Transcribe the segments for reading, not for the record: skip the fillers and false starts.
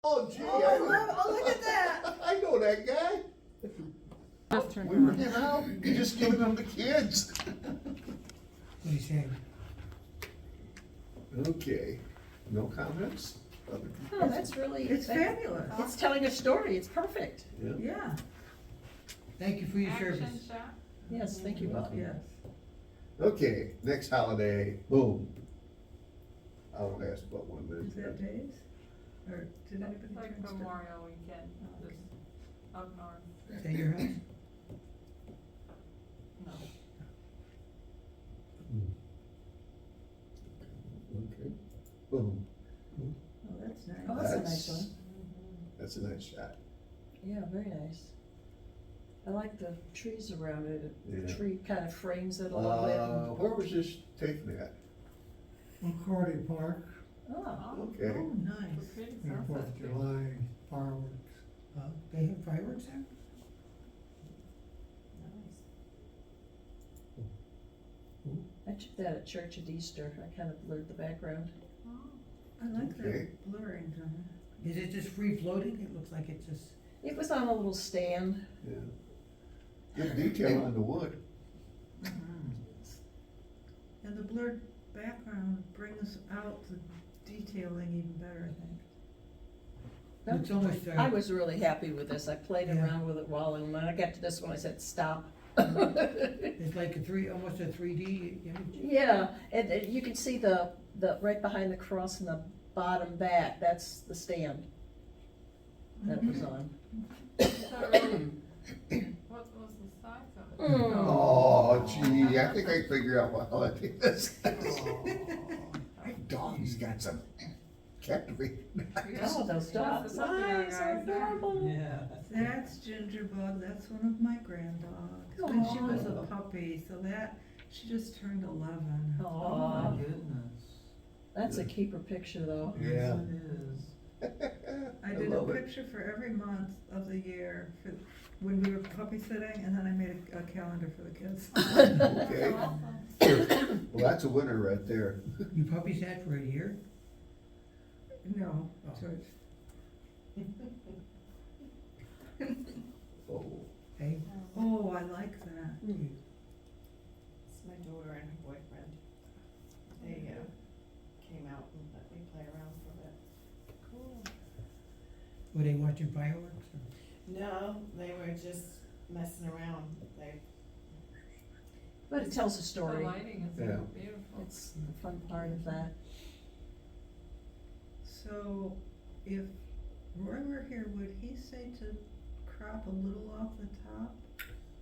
Oh, gee, look at that. I know that guy. Just turn We it were on. getting out, you just giving them the kids. What are you saying? Okay, no comments? Oh, that's really. It's fabulous. It's telling a story, it's perfect. Yeah. Yeah, Thank you for your Action service. shot. Yes, thank you, Bob. yes. Okay, next holiday, boom. I won't ask about one Is that minute. days? Or did anybody It's like turn stuff? Memorial Weekend, just up north. Is that your house? No. Okay, boom, Oh, that's nice. Oh, that's a nice one. that's a nice shot. Yeah, very nice. I like the trees around it, the Yeah. tree kind of frames it a little bit. Where was this taken at? McCarty Park, Oh, Okay, Oh, It's a nice. pretty Fourth of sunset too. July, fireworks. They have fireworks there? I took that at church at Easter, I kind of blurred the background. Oh, I like Okay. that blurring, John. Is it just free floating? It looks like it's just, It was on a little stand. yeah. Good detail on the wood. And the blurred background brings out the detailing even better, I think. it's almost, I was really happy with this, I played Yeah. around with it while, and when I got to this one, I said, stop. it's like almost a 3D image. Yeah, and you can see the, right behind the cross in the bottom back, that's the stand that was on. So really, what was the size of it? Mm. Oh, gee, I think I figured out what holiday this is. My dog's got some captivating eyes. Oh, those dogs' eyes are adorable. Yeah. That's Gingerbug, that's one of my granddogs, when she was a Aw. puppy, so that, she just turned 11. Aw, goodness. that's a keeper picture though. Yeah. I did a love it. picture for every month of the year for, when we were puppy sitting, and then I made a calendar for the kids. Okay, Awesome. well, that's a winner right there. You puppies had for a year? No, Oh. George. Oh, Hey? Oh, I like that. It's my daughter and her boyfriend. They came out and let me play around for a bit. Cool. Were they watching fireworks? or- No, they were just messing around. They, But it tells a The story, lighting is Yeah. beautiful. it's the fun part of that. So, if Roy were here, would he say to crop a little off the top?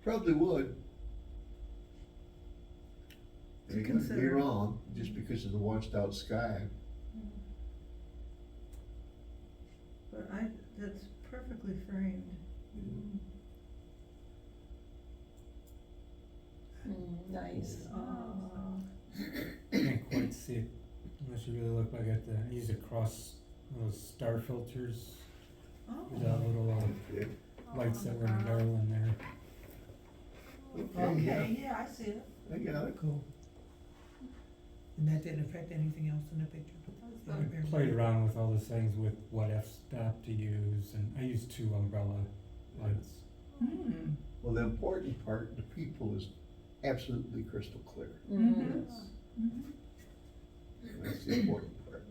probably would. To You couldn't be consider. wrong, just because of the washed out sky. But that's perfectly framed. Nice. Can't quite see it unless you really look back at the, I use across those star filters, Oh, that little Okay, lights that were in Oh, Maryland there. okay, yeah, I see it. I got it. Cool. And that didn't affect anything else in the picture? That's Yeah. good. Played around with all those things with what f-stop to use, and I used 2 umbrella lights. hmm. Well, the important part, the people is absolutely crystal clear. Mhm. Mhm. That's the important part.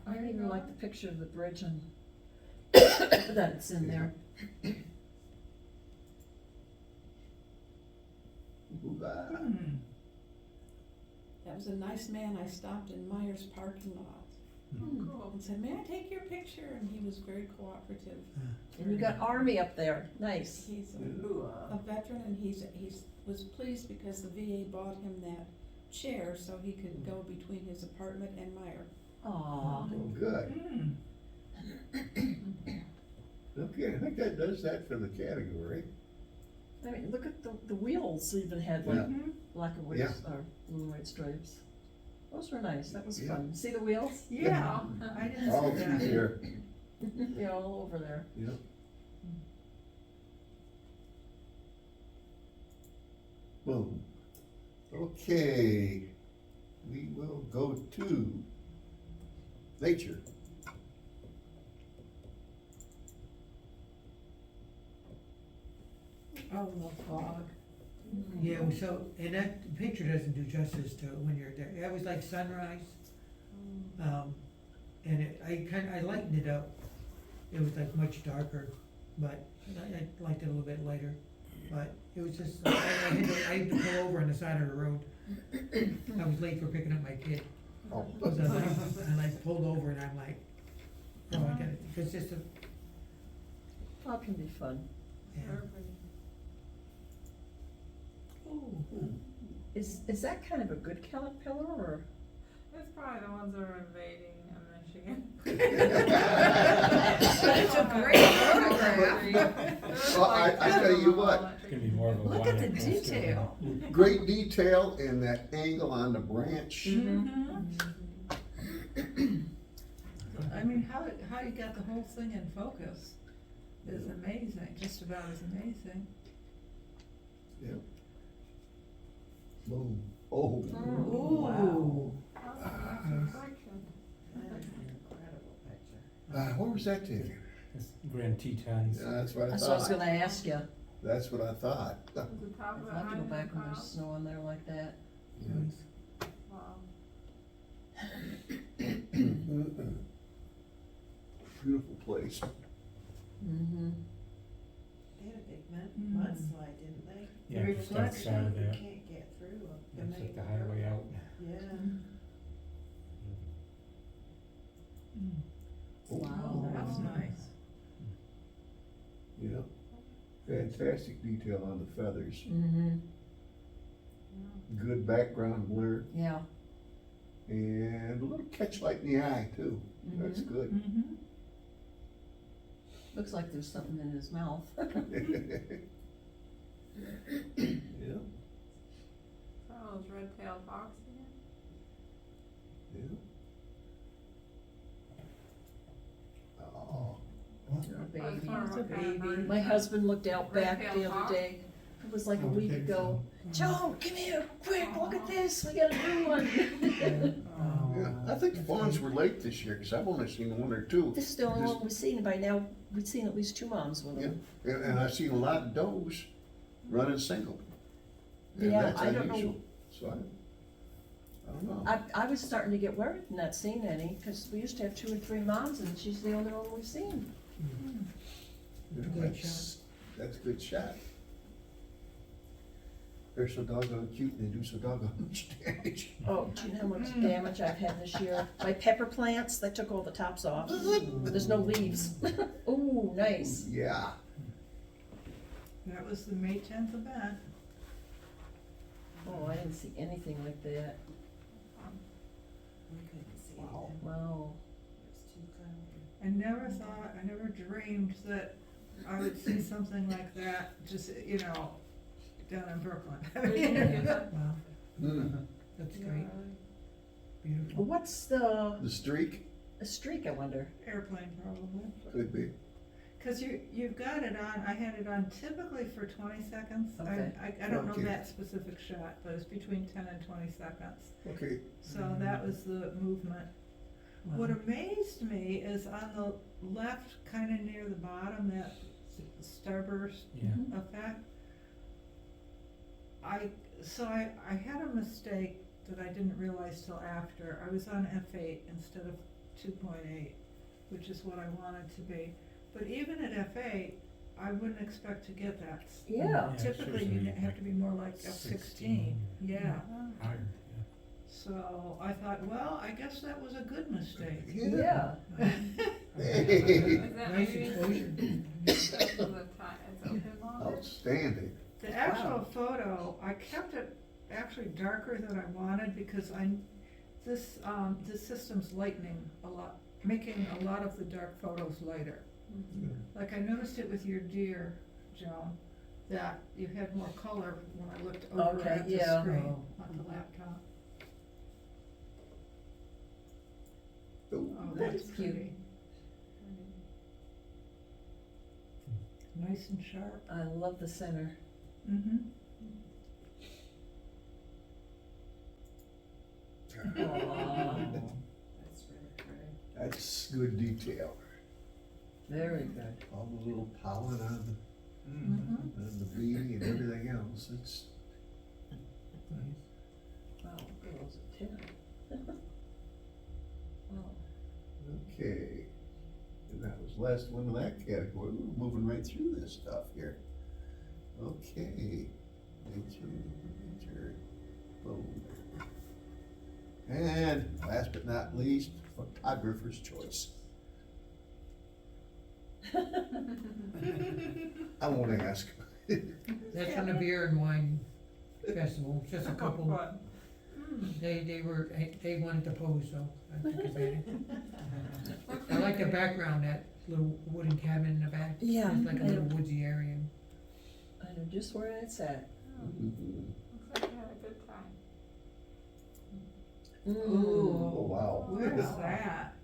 I even like the picture of the bridge and that's in there. Ooh-ah. Hmm. That was a nice man. I stopped in Myers parking lot Oh, cool. and said, may I take your picture? And he was very cooperative. And you got Army up there, nice. He's Yeah. a veteran and he's was pleased because the VA bought him that chair so he could go between his apartment and Meyer. Aw, Oh, good. Hmm. Okay, I think that does that for the category. I mean, look at the wheels even had like Yeah. Mhm. black and white, Yeah. or blue and white stripes. Those were nice, that was Yeah. fun. See the wheels? Yeah, I didn't All see through that. there, Yeah, all over there. yeah. Boom. Okay, we will go to nature. Oh, the fog. Yeah, so, and that picture doesn't do justice to when you're there. That was like sunrise. And I lightened it up. It was like much darker, but I liked it a little bit lighter. But it was just, I had to pull over on the side of the road. I was late for picking up my kid. Oh. So I pulled over and I'm like, oh, I got it, it's just a, Fog can be fun. yeah. Is that kind of a good caterpillar, or? It's probably the ones that are invading Michigan. It's a great photograph. Well, I tell you what. It's gonna be more of a Look at the wire poster. detail. Great detail in that angle on the branch. I mean, how you got the whole thing in focus is amazing, just about as amazing. Yep. Boom. Oh. Ooh. That's a nice reflection. That is an incredible picture. Where was that taken? It's Grand Tetons. Yeah, that's what I That's what I was thought. gonna ask you. That's what I thought. Is the top of it I'll have to go hiding back the when there's clouds? snow on there like that. Wow. Beautiful place. Mm-hmm. They had a big Mm. mudslide, didn't they? Yeah, The just outside of You that. can't get through. That's like the highway out. Yeah. Wow. That's nice. Yeah. Fantastic detail on the feathers. Mm-hmm, Good background blur. yeah. And a little catch light in the eye too. That's Mhm. good. Mm-hmm. Looks like there's something in his mouth. Yeah, So those red-tailed fox again? yeah. Oh. A I just baby. wonder what kind of bird My is that? husband looked out back the Red-tailed other hawk? day. It was like a I would week think ago. Joe, come here, quick, look at this, we got a new one. Yeah, I think the fawns were late this year, cause I've only seen one or two. This is the only one we've seen, and by now, we've seen at least 2 moms with them. And I've seen a lot of does running single. And Yeah, that's I don't know. unusual. So I don't know. I was starting to get worried not seeing any, cause we used to have 2 or 3 moms, and she's the only one we've seen. Yeah, Good that's a good shot. They're so doggone cute and they do so doggone much damage. Oh, do you know how much damage I've had this year? My pepper plants, they took all the tops off. There's no leaves. Ooh, nice. Yeah. That was the May 10th event. Oh, I didn't see anything like that. We couldn't see Wow. anything. Wow. It was too cloudy. I never dreamed that I would see something like that, just, down in Brooklyn. Where did you get that? Wow, Mm. that's Yeah, great, really. beautiful. What's the The streak streak, I wonder? Airplane probably. could be. Cause you've got it on, I had it on typically for 20 seconds. Okay. I don't know Okay. that specific shot, but it's between 10 and 20 seconds. Okay. So that was the movement. Wow. What amazed me is on the left, kinda near the bottom, that starburst Yeah. effect. I had a mistake that I didn't realize till after. I was on F8 instead of 2.8, which is what I wanted to be. But even at F8, I wouldn't expect to get that. Yeah. Yeah, Typically, it's you usually have to be more like F16, yeah. Higher, So I thought, well, I guess that was a good mistake. Yeah. Hey, Is that Nice maybe exposure. because of the time, it's open longer? outstanding. The actual photo, I kept it actually darker than I wanted because this system's lightening a lot, making a lot of the dark photos lighter. Like I noticed it with your deer, Joan, that you had more color when I looked over Okay, at the yeah. screen Oh. on the laptop. Oh, Oh, That that's is cute. pretty. Nice and sharp. I love the center. Mm-hmm. Aw, That's really pretty. That's good detail. very good. All the little pollen on Mhm. And the bee and everything else, it's, Wow, girls at 10. Wow. okay. And that was last one of that category. We're moving right through this stuff here. Okay. Nature, boom. And last but not least, photographer's choice. I won't ask. That's from the beer and wine festival, just a couple, Fun. they wanted to pose, so I took advantage. I like the background, that little wooden cabin in the back. Yeah, It's like a I little know. woodsy area. I know just where it's at. Mhm. Looks like you had a good time. Oh, wow. Where's that?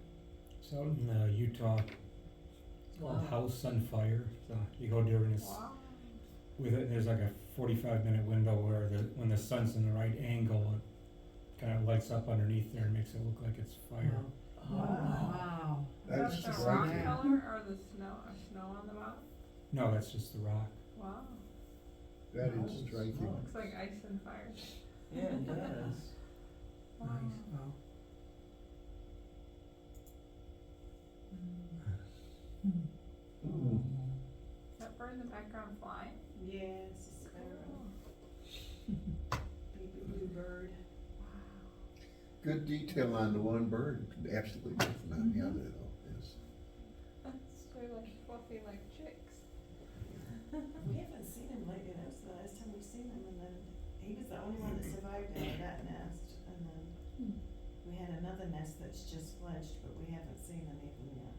So in Utah, it's called Wow. House on Fire. So you go during this, Wow. with it, there's like a 45-minute window where when the sun's in the right angle, it kind of lights up underneath there and makes it look like it's fire. Oh, wow. Wow. That's Is that the just rock like, color or the snow on the bottom? No, that's just the rock. Wow. that is striking. Looks like ice and fire. Yeah, it does. Wow. Nice, wow. Mm. Is that bird in the background flying? Yeah, it's a sparrow, baby bluebird. Good detail on the one bird, absolutely nothing on the other though. Yes. They're like fluffy like chicks. We haven't seen him lately, that was the last time we've seen him, and then he was the only one that survived out of that nest, and then we had another nest that's just fledged, but we haven't seen any of them yet.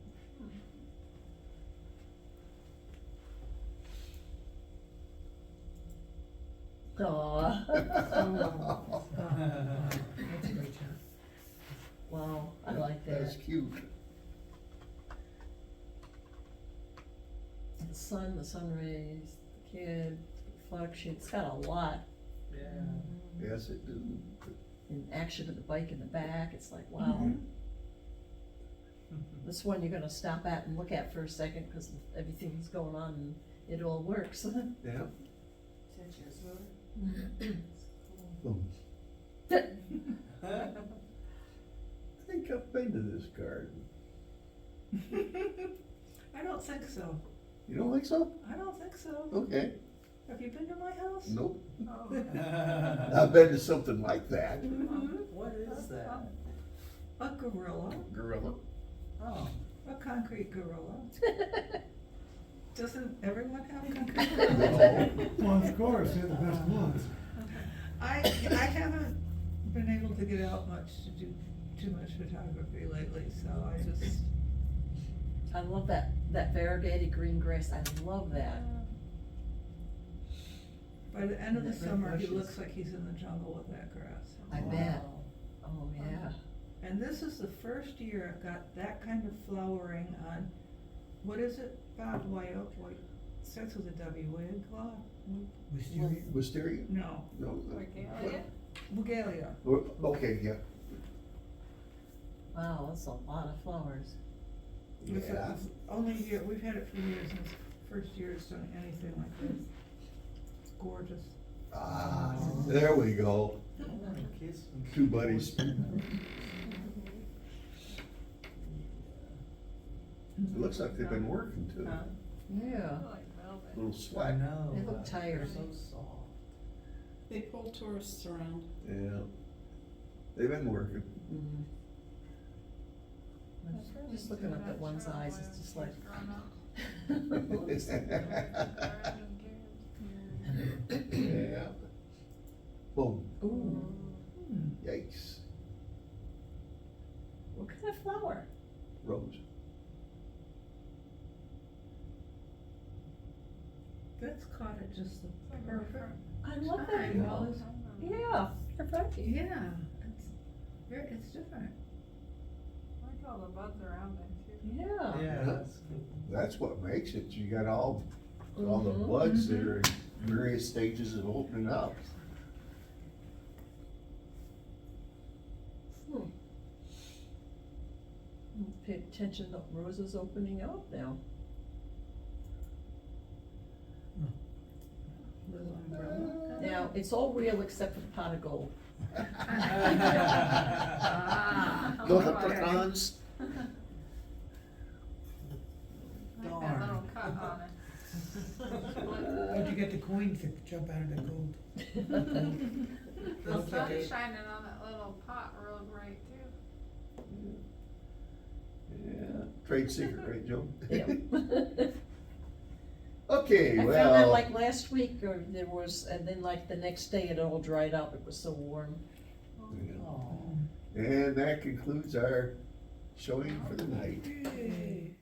Aw. That's a great shot. Wow, I like That's that. cute. The sun rays, the kid, reflection, it's got a lot. Yeah. Yes, it do. In action of the bike in the back, it's like, wow. This one you're gonna stop at and look at for a second, cause everything's going on and it all works. Yeah. Is that yours, Laura? Boom. I think I've been to this garden. I don't think so. You don't think so? I don't think so. Okay. Have you been to my house? Nope. Oh. I've been to something like that. Mhm. What is that? A gorilla, Gorilla. Oh. a concrete gorilla. Doesn't everyone have concrete No. gorillas? Well, of course, they're the best ones. I haven't been able to get out much to do too much photography lately, so I just, I love that variegated green grass, I love that. by the end of the And the red summer, he bushes. looks like he's in the jungle with that grass. I bet. Oh, yeah. And this is the first year I've got that kind of flowering on, what is it, Bob, white, starts with a W, Wiggla? Wisteria. Wisteria? No, No. Regalia? Wigalia. Okay, yeah. Wow, that's a lot of flowers. It's the Yeah. only year, we've had it for years, and it's the first year it's done anything like this. It's gorgeous. Ah, there we go. Kiss. Two buddies. It looks like they've been working too. Huh? Yeah. Like velvet. Little I sweat. know. They look tired. They're so soft. They pull tourists around. Yeah. They've been working. Mhm. That's really Just looking up at one's natural eyes, when it's just like. it's grown up. Yeah. Boom. Ooh, Yikes. what kind of flower? Rose. That's caught at just the perfect. I love that Time. rose. Yeah, they're pretty. Yeah, it's different. I like all the buds around it too. Yeah. Yeah, that's good. That's what makes it. You got all the Mhm. buds that are in various stages of opening up. Hmm. Pay attention to roses opening up now. Now, it's all real except for the pot of gold. Ah, No, okay. the pecans. Like that little cut on it. How'd you get the coins to jump out of the gold? The Looks like sun's it. shining on that little pot real bright too. Yeah, trade secret, right, Joe? Yeah. Okay, I found well. out like last week, or there was, and then like the next day it all dried up, it was so warm. Oh. And that concludes our showing for the night. Yay.